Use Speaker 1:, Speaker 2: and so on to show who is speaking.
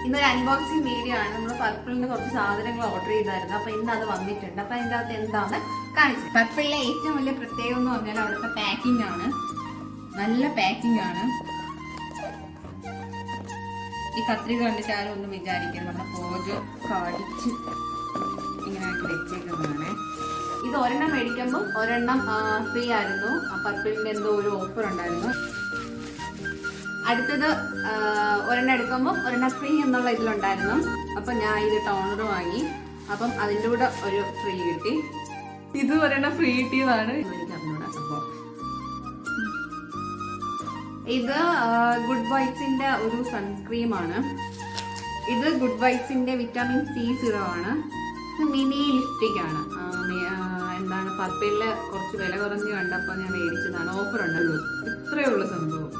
Speaker 1: ഇന്നൊരു unboxing video ആണ്. നമ്മൾ പർപ്പിളിന് കുറച്ച് സാധനങ്ങൾ ഓർഡർ ചെയ്തായിരുന്നു. അപ്പൊ ഇന്ന് അത് വന്നിട്ടുണ്ട്. അപ്പൊ അതിൻ്റെ അകത്ത് എന്താണ് കാണിച്ചത്. പർപ്പിളിലെ ഏറ്റവും വലിയ പ്രത്യേകത എന്ന് പറഞ്ഞാൽ അവിടുത്തെ പാക്കിംഗ് ആണ്. നല്ല പാക്കിംഗ് ആണ്. ഈ കത്രിക കണ്ടിട്ട് ആരും ഒന്നും വിചാരിക്കരുത്, നമ്മുടെ പോജ് കടിച്ച് ഇങ്ങനെ ആക്കി വെച്ചേക്കുന്നതാണ്. ഇത് ഒരെണ്ണം മേടിക്കുമ്പോൾ ഒരെണ്ണം ഫ്രീ ആയിരുന്നു. പർപ്പിളിന്റെ എന്തോ ഒരു ഓഫർ ഉണ്ടായിരുന്നു. അടുത്തത് ഒരെണ്ണം എടുക്കുമ്പോൾ ഒരെണ്ണം ഫ്രീ എന്നുള്ള ഇതിലുണ്ടായിരുന്നു. അപ്പം ഞാൻ ഇത് ടോണർ വാങ്ങി. അപ്പം അതിൻ്റെ കൂടെ ഒരു ഫ്രീ കിട്ടി. ഇത് ഒരെണ്ണം ഫ്രീ കിട്ടിയതാണ്. എനിക്ക് അറിഞ്ഞൂടാ സംഭവം. ഇത് ഗുഡ് വൈബ്സിന്റെ ഒരു സൺസ്ക്രീമാണ്. ഇത് ഗുഡ് വൈബ്സിന്റെ വിറ്റാമിൻ C0 ആണ്. മിനി ലിപ്സ്റ്റിക് ആണ്. എന്താണ് പർപ്പിളില് കുറച്ച് വില കുറഞ്ഞ് കണ്ടപ്പോൾ ഞാൻ മേടിച്ചതാണ്. ഓഫർ ഉണ്ടല്ലോ. ഇത്രയേ ഉള്ളൂ സംഭവം.